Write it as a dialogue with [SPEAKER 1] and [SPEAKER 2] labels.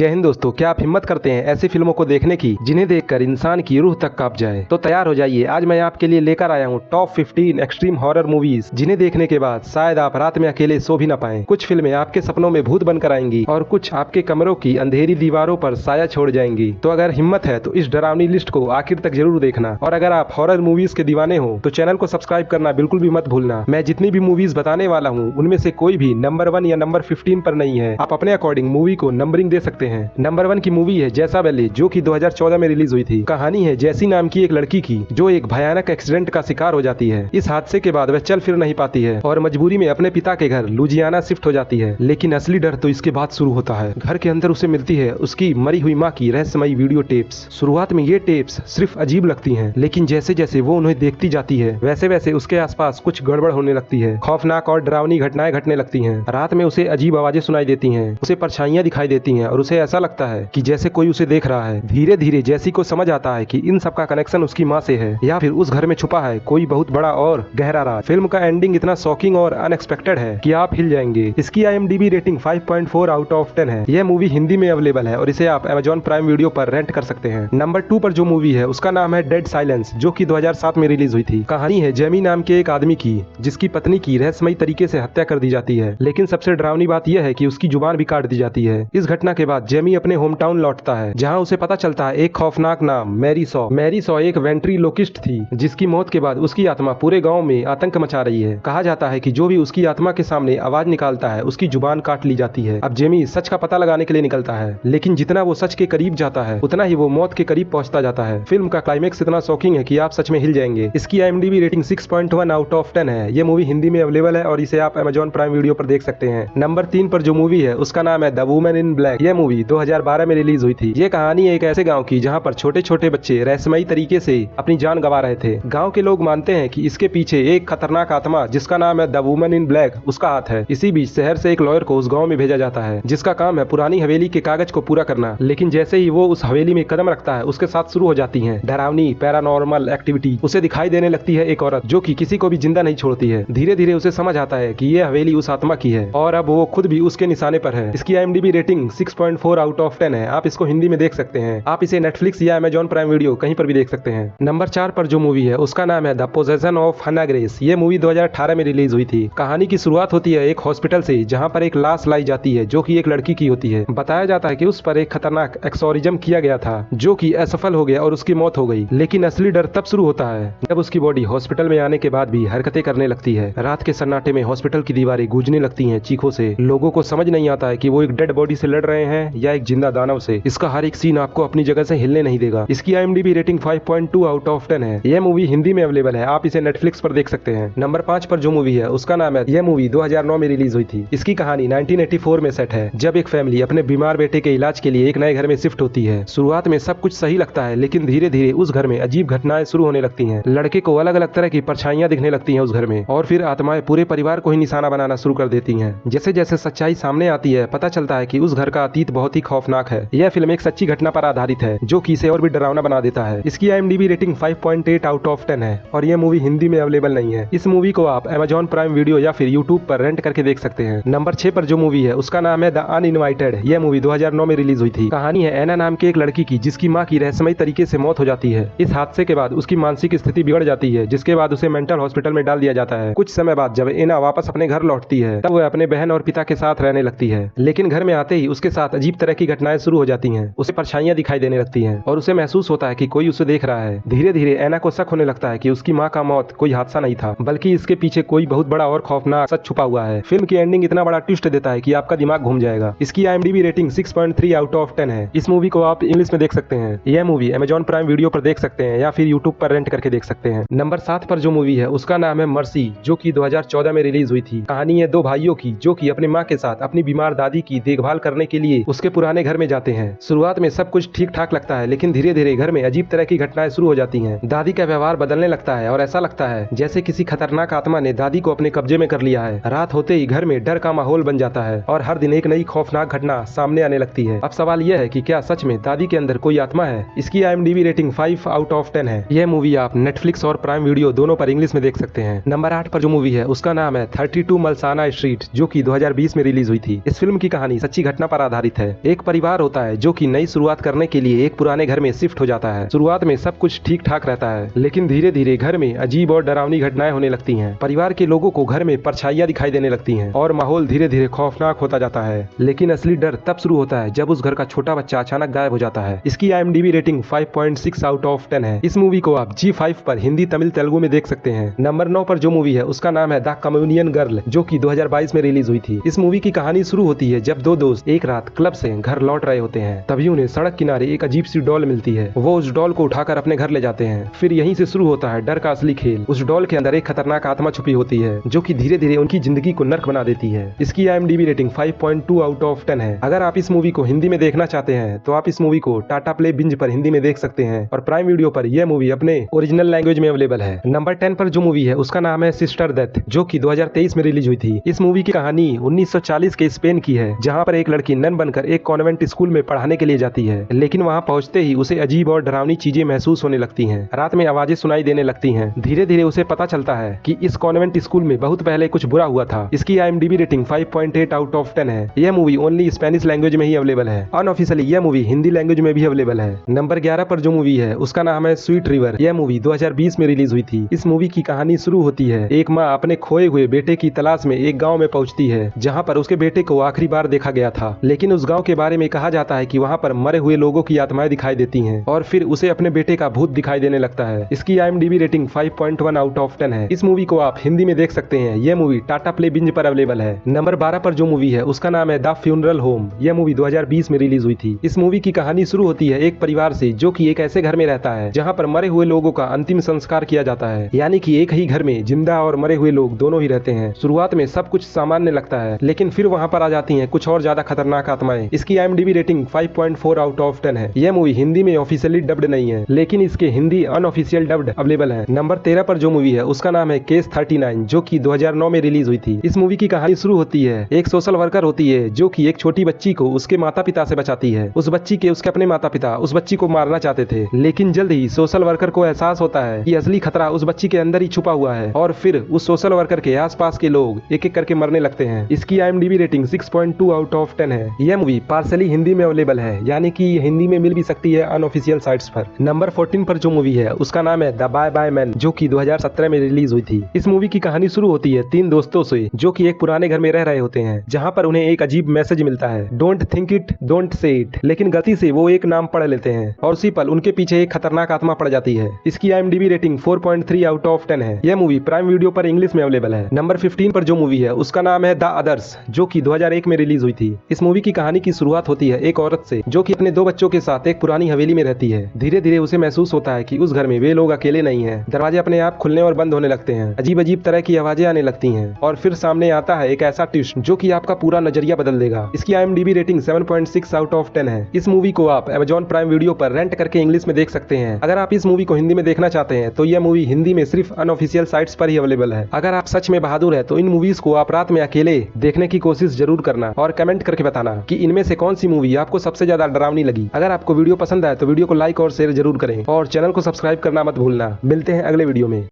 [SPEAKER 1] जय हिंद दोस्तों, क्या आप हिम्मत करते हैं ऐसी फिल्मों को देखने की जिन्हें देखकर इंसान की रूह तक कांप जाए? तो तैयार हो जाइए, आज मैं आपके लिए लेकर आया हूँ टॉप 15 एक्सट्रीम हॉरर मूवीज जिन्हें देखने के बाद शायद आप रात में अकेले सो भी न पाएं। कुछ फिल्में आपके सपनों में भूत बनकर आएंगी और कुछ आपके कमरों की अंधेरी दीवारों पर साया छोड़ जाएंगी। तो अगर हिम्मत है तो इस डरावनी लिस्ट को आखिर तक जरूर देखना, और अगर आप हॉरर मूवीज के दीवाने हो तो चैनल को सब्सक्राइब करना बिल्कुल भी मत भूलना। मैं जितनी भी मूवीज बताने वाला हूँ उनमें से कोई भी नंबर 1 या नंबर 15 पर नहीं है। आप अपने अकॉर्डिंग मूवी को नंबरिंग दे सकते हैं। नंबर 1 की मूवी है जैसा वैली, जो कि 2014 में रिलीज हुई थी। कहानी है जैसी नाम की एक लड़की की जो एक भयानक एक्सीडेंट का शिकार हो जाती है। इस हादसे के बाद वह चल फिर नहीं पाती है और मजबूरी में अपने पिता के घर लुजियाना शिफ्ट हो जाती है। लेकिन असली डर तो इसके बाद शुरू होता है। घर के अंदर उसे मिलती है उसकी मरी हुई माँ की रहस्यमयी वीडियो टेप्स। शुरुआत में ये टेप्स सिर्फ अजीब लगती हैं, लेकिन जैसे जैसे वो उन्हें देखती जाती है वैसे वैसे उसके आसपास कुछ गड़बड़ होने लगती है। खौफनाक और डरावनी घटनाएं घटने लगती हैं। रात में उसे अजीब आवाजें सुनाई देती हैं, उसे परछाइयां दिखाई देती हैं और उसे ऐसा लगता है कि जैसे कोई उसे देख रहा है। धीरे धीरे जैसी को समझ आता है कि इन सब का कनेक्शन उसकी माँ से है या फिर उस घर में छुपा है कोई बहुत बड़ा और गहरा राज। फिल्म का एंडिंग इतना शॉकिंग और अनएक्सपेक्टेड है कि आप हिल जाएंगे। इसकी IMDb रेटिंग 5.4 आउट ऑफ 10 है। यह मूवी हिंदी में अवेलेबल है और इसे आप Amazon प्राइम वीडियो पर रेंट कर सकते हैं। नंबर 2 पर जो मूवी है उसका नाम है डेड साइलेंस, जो कि 2007 में रिलीज हुई थी। कहानी है जेमी नाम के एक आदमी की जिसकी पत्नी की रहस्यमयी तरीके से हत्या कर दी जाती है। लेकिन सबसे डरावनी बात यह है कि उसकी जुबान भी काट दी जाती है। इस घटना के बाद जेमी अपने होम टाउन लौटता है, जहाँ उसे पता चलता है एक खौफनाक नाम मैरी सॉ एक वेंट्रीलोकिस्ट थी जिसकी मौत के बाद उसकी आत्मा पूरे गांव में आतंक मचा रही है। कहा जाता है कि जो भी उसकी आत्मा के सामने आवाज निकालता है उसकी जुबान काट ली जाती है। अब जेमी सच का पता लगाने के लिए निकलता है, लेकिन जितना वो सच के करीब जाता है उतना ही वो मौत के करीब पहुंचता जाता है। फिल्म का क्लाइमेक्स इतना शॉकिंग है कि आप सच में हिल जाएंगे। इसकी IMDb रेटिंग 6.1 आउट ऑफ 10 है। ये मूवी हिंदी में अवेलेबल है और इसे आप Amazon प्राइम वीडियो पर देख सकते हैं। नंबर 3 पर जो मूवी है उसका नाम है द वुमन इन ब्लैक। ये मूवी 2012 में रिलीज हुई थी। ये कहानी एक ऐसे गाँव की जहाँ पर छोटे छोटे बच्चे रहस्यमयी तरीके से अपनी जान गंवा रहे थे। गांव के लोग मानते हैं कि इसके पीछे एक खतरनाक आत्मा जिसका नाम है द वुमन इन ब्लैक उसका हाथ है। इसी बीच शहर से एक लॉयर को उस गांव में भेजा जाता है जिसका काम है पुरानी हवेली के कागज को पूरा करना। लेकिन जैसे ही वो उस हवेली में कदम रखता है उसके साथ शुरू हो जाती है डरावनी पैरानॉर्मल एक्टिविटी। उसे दिखाई देने लगती है एक औरत जो कि किसी को भी जिंदा नहीं छोड़ती है। धीरे धीरे उसे समझ आता है कि ये हवेली उस आत्मा की है और अब वो खुद भी उसके निशाने पर है। इसकी IMDb रेटिंग 6.4 आउट ऑफ 10 है। आप इसको हिंदी में देख सकते हैं। आप इसे नेटफ्लिक्स या Amazon प्राइम वीडियो कहीं पर भी देख सकते हैं। नंबर 4 पर जो मूवी है उसका नाम है the possession of Hannah Grace. ये मूवी 2018 में रिलीज हुई थी। कहानी की शुरुआत होती है एक हॉस्पिटल से जहां पर एक लाश लाई जाती है जो कि एक लड़की की होती है। बताया जाता है कि उस पर एक खतरनाक एक्सोरिज्म किया गया था जो कि असफल हो गया और उसकी मौत हो गई। लेकिन असली डर तब शुरू होता है जब उसकी बॉडी हॉस्पिटल में आने के बाद भी हरकतें करने लगती है। रात के सन्नाटे में हॉस्पिटल की दीवारें गूंजने लगती हैं चीखों से। लोगों को समझ नहीं आता है कि वो एक डेड बॉडी से लड़ रहे हैं या एक जिंदा दानव से। इसका हर एक सीन आपको अपनी जगह से हिलने नहीं देगा। इसकी IMDb रेटिंग 5.2 आउट ऑफ 10 है। यह मूवी हिंदी में अवेलेबल है। आप इसे नेटफ्लिक्स पर देख सकते हैं। नंबर 5 पर जो मूवी है उसका नाम है, यह मूवी 2009 में रिलीज हुई थी। इसकी कहानी 1984 में सेट है जब एक फैमिली अपने बीमार बेटे के इलाज के लिए एक नए घर में शिफ्ट होती है। शुरुआत में सब कुछ सही लगता है, लेकिन धीरे धीरे उस घर में अजीब घटनाएं शुरू होने लगती हैं। लड़के को अलग अलग तरह की परछाइयां दिखने लगती हैं उस घर में और फिर आत्माएं पूरे परिवार को ही निशाना बनाना शुरू कर देती हैं। जैसे जैसे सच्चाई सामने आती है पता चलता है कि उस घर का अतीत बहुत ही खौफनाक है। यह फिल्म एक सच्ची घटना पर आधारित है जो कि इसे और भी डरावना बना देता है। इसकी IMDb रेटिंग 5.8 आउट ऑफ 10 है और यह मूवी हिंदी में अवेलेबल नहीं है। इस मूवी को आप Amazon प्राइम वीडियो या फिर YouTube पर रेंट करके देख सकते हैं। नंबर 6 पर जो मूवी है उसका नाम है द अनइनवाइटेड। यह मूवी 2009 में रिलीज हुई थी। कहानी है एना नाम के एक लड़की की जिसकी माँ की रहस्यमयी तरीके से मौत हो जाती है। इस हादसे के बाद उसकी मानसिक स्थिति बिगड़ जाती है जिसके बाद उसे मेंटल हॉस्पिटल में डाल दिया जाता है। कुछ समय बाद जब एना वापस अपने घर लौटती है तब वह अपने बहन और पिता के साथ रहने लगती है। लेकिन घर में आते ही उसके साथ अजीब तरह की घटनाएं शुरू हो जाती हैं। उसे परछाइयां दिखाई देने लगती हैं और उसे महसूस होता है कि कोई उसे देख रहा है। धीरे धीरे एना को शक होने लगता है कि उसकी माँ का मौत कोई हादसा नहीं था, बल्कि इसके पीछे कोई बहुत बड़ा और खौफनाक सच छुपा हुआ है। फिल्म की एंडिंग इतना बड़ा ट्विस्ट देता है कि आपका दिमाग घूम जाएगा। इसकी IMDb रेटिंग 6.3 आउट ऑफ 10 है। इस मूवी को आप इंग्लिश में देख सकते हैं। यह मूवी Amazon प्राइम वीडियो पर देख सकते हैं या फिर YouTube पर रेंट करके देख सकते हैं। नंबर 7 पर जो मूवी है उसका नाम है मर्सी, जो कि 2014 में रिलीज हुई थी। कहानी है दो भाइयों की जो कि अपनी माँ के साथ अपनी बीमार दादी की देखभाल करने के लिए उसके पुराने घर में जाते हैं। शुरुआत में सब कुछ ठीक ठाक लगता है, लेकिन धीरे धीरे घर में अजीब तरह की घटनाएं शुरू हो जाती हैं। दादी का व्यवहार बदलने लगता है और ऐसा लगता है जैसे किसी खतरनाक आत्मा ने दादी को अपने कब्जे में कर लिया है। रात होते ही घर में डर का माहौल बन जाता है और हर दिन एक नई खौफनाक घटना सामने आने लगती है। अब सवाल यह है कि क्या सच में दादी के अंदर कोई आत्मा है? इसकी IMDb रेटिंग 5 आउट ऑफ 10 है। यह मूवी आप नेटफ्लिक्स और प्राइम वीडियो दोनों पर इंग्लिश में देख सकते हैं। नंबर 8 पर जो मूवी है उसका नाम है 32 मलसाना स्ट्रीट, जो कि 2020 में रिलीज हुई थी। इस फिल्म की कहानी सच्ची घटना पर आधारित है। एक परिवार होता है जो कि नई शुरुआत करने के लिए एक पुराने घर में शिफ्ट हो जाता है। शुरुआत में सब कुछ ठीक ठाक रहता है, लेकिन धीरे धीरे घर में अजीब और डरावनी घटनाएं होने लगती हैं। परिवार के लोगों को घर में परछाइयां दिखाई देने लगती हैं और माहौल धीरे धीरे खौफनाक होता जाता है। लेकिन असली डर तब शुरू होता है जब उस घर का छोटा बच्चा अचानक गायब हो जाता है। इसकी IMDb रेटिंग 5.6 आउट ऑफ 10 है। इस मूवी को आप G5 पर हिंदी, तमिल, तेलुगु में देख सकते हैं। नंबर 9 पर जो मूवी है उसका नाम है द कम्युनियन गर्ल, जो कि 2022 में रिलीज हुई थी। इस मूवी की कहानी शुरू होती है जब दो दोस्त एक रात क्लब से घर लौट रहे होते हैं। तभी उन्हें सड़क किनारे एक अजीब सी डॉल मिलती है। वो उस डॉल को उठाकर अपने घर ले जाते हैं। फिर यहीं से शुरू होता है डर का असली खेल। उस डॉल के अंदर एक खतरनाक आत्मा छुपी होती है जो कि धीरे धीरे उनकी जिंदगी को नर्क बना देती है। इसकी IMDb रेटिंग 5.2 आउट ऑफ 10 है। अगर आप इस मूवी को हिंदी में देखना चाहते हैं तो आप इस मूवी को टाटा प्ले बिंज पर हिंदी में देख सकते हैं और प्राइम वीडियो पर यह मूवी अपने ओरिजिनल लैंग्वेज में अवेलेबल है। नंबर 10 पर जो मूवी है उसका नाम है सिस्टर डेथ, जो कि 2023 में रिलीज हुई थी। इस मूवी की कहानी 1940 के स्पेन की है, जहां पर एक लड़की नन बनकर एक कॉन्वेंट स्कूल में पढ़ाने के लिए जाती है। लेकिन वहां पहुंचते ही उसे अजीब और डरावनी चीजें महसूस होने लगती हैं। रात में आवाजें सुनाई देने लगती हैं। धीरे धीरे उसे पता चलता है कि इस कॉन्वेंट स्कूल में बहुत पहले कुछ बुरा हुआ था। इसकी IMDb रेटिंग 5.8 आउट ऑफ 10 है। यह मूवी ओनली स्पेनिश लैंग्वेज में ही अवेलेबल है। अनऑफिशियली यह मूवी हिंदी लैंग्वेज में भी अवेलेबल है। नंबर 11 पर जो मूवी है उसका नाम है स्वीट रिवर। यह मूवी 2020 में रिलीज हुई थी। इस मूवी की कहानी शुरू होती है एक माँ अपने खोए हुए बेटे की तलाश में एक गाँव में पहुंचती है, जहाँ पर उसके बेटे को आखिरी बार देखा गया था। लेकिन उस गाँव के बारे में कहा जाता है कि वहाँ पर मरे हुए लोगों की आत्माएं दिखाई देती हैं और फिर उसे अपने बेटे का भूत दिखाई देने लगता है। इसकी IMDb रेटिंग 5.1 आउट ऑफ 10 है। इस मूवी को आप हिंदी में देख सकते हैं। यह मूवी टाटा प्ले बिंज पर अवेलेबल है। नंबर 12 पर जो मूवी है उसका नाम है द फ्यूनरल होम। यह मूवी 2020 में रिलीज हुई थी। इस मूवी की कहानी शुरू होती है एक परिवार से जो कि एक ऐसे घर में रहता है जहाँ पर मरे हुए लोगों का अंतिम संस्कार किया जाता है, यानी कि एक ही घर में जिंदा और मरे हुए लोग दोनों ही रहते हैं। शुरुआत में सब कुछ सामान्य लगता है, लेकिन फिर वहाँ पर आ जाती हैं कुछ और ज्यादा खतरनाक आत्माएं। इसकी IMDb रेटिंग 5.4 आउट ऑफ 10 है। यह मूवी हिंदी में ऑफिशियली डब्ड नहीं है, लेकिन इसके हिंदी अनऑफिशियल डब्ड अवेलेबल है। नंबर 13 पर जो मूवी है उसका नाम है केस 39, जो कि 2009 में रिलीज हुई थी। इस मूवी की कहानी शुरू होती है एक सोशल वर्कर होती है जो कि एक छोटी बच्ची को उसके माता पिता से बचाती है। उस बच्ची के उसके अपने माता पिता उस बच्ची को मारना चाहते थे, लेकिन जल्द ही सोशल वर्कर को एहसास होता है कि असली खतरा उस बच्ची के अंदर ही छुपा हुआ है और फिर उस सोशल वर्कर के आसपास के लोग एक एक करके मरने लगते हैं। इसकी IMDb रेटिंग 6.2 आउट ऑफ 10 है। यह मूवी पार्सली हिंदी में अवेलेबल है, यानी कि हिंदी में मिल भी सकती है अनऑफिशियल साइट्स पर। नंबर 14 पर जो मूवी है उसका नाम है द बाय बाय मैन, जो कि 2017 में रिलीज हुई थी। इस मूवी की कहानी शुरू होती है तीन दोस्तों से जो कि एक पुराने घर में रह रहे होते हैं, जहां पर उन्हें एक अजीब मैसेज मिलता है, don't think it don't say it. लेकिन गलती से वो एक नाम पढ़ लेते हैं और उसी पल उनके पीछे एक खतरनाक आत्मा पड़ जाती है। इसकी IMDb रेटिंग 4.3 आउट ऑफ 10 है। यह मूवी प्राइम वीडियो पर इंग्लिश में अवेलेबल है। नंबर 15 पर जो मूवी है उसका नाम है द अदर्स, जो कि 2001 में रिलीज हुई थी। इस मूवी की कहानी की शुरुआत होती है एक औरत से जो कि अपने दो बच्चों के साथ एक पुरानी हवेली में रहती है। धीरे धीरे उसे महसूस होता है कि उस घर में वे लोग अकेले नहीं हैं। दरवाजे अपने आप खुलने और बंद होने लगते हैं, अजीब अजीब तरह की आवाजें आने लगती हैं और फिर सामने आता है एक ऐसा ट्विस्ट जो कि आपका पूरा नजरिया बदल देगा। इसकी IMDb रेटिंग 7.6 आउट ऑफ 10 है। इस मूवी को आप Amazon प्राइम वीडियो पर रेंट करके इंग्लिश में देख सकते हैं। अगर आप इस मूवी को हिंदी में देखना चाहते हैं तो यह मूवी हिंदी में सिर्फ अनऑफिशियल साइट्स पर ही अवेलेबल है। अगर आप सच में बहादुर है तो इन मूवीज को आप रात में अकेले देखने की कोशिश जरूर करना और कमेंट करके बताना कि इनमें से कौन सी मूवी आपको सबसे ज्यादा डरावनी लगी। अगर आपको वीडियो पसंद आए तो वीडियो को लाइक और शेयर जरूर करें और चैनल को सब्सक्राइब करना मत भूलना। मिलते हैं अगले वीडियो में।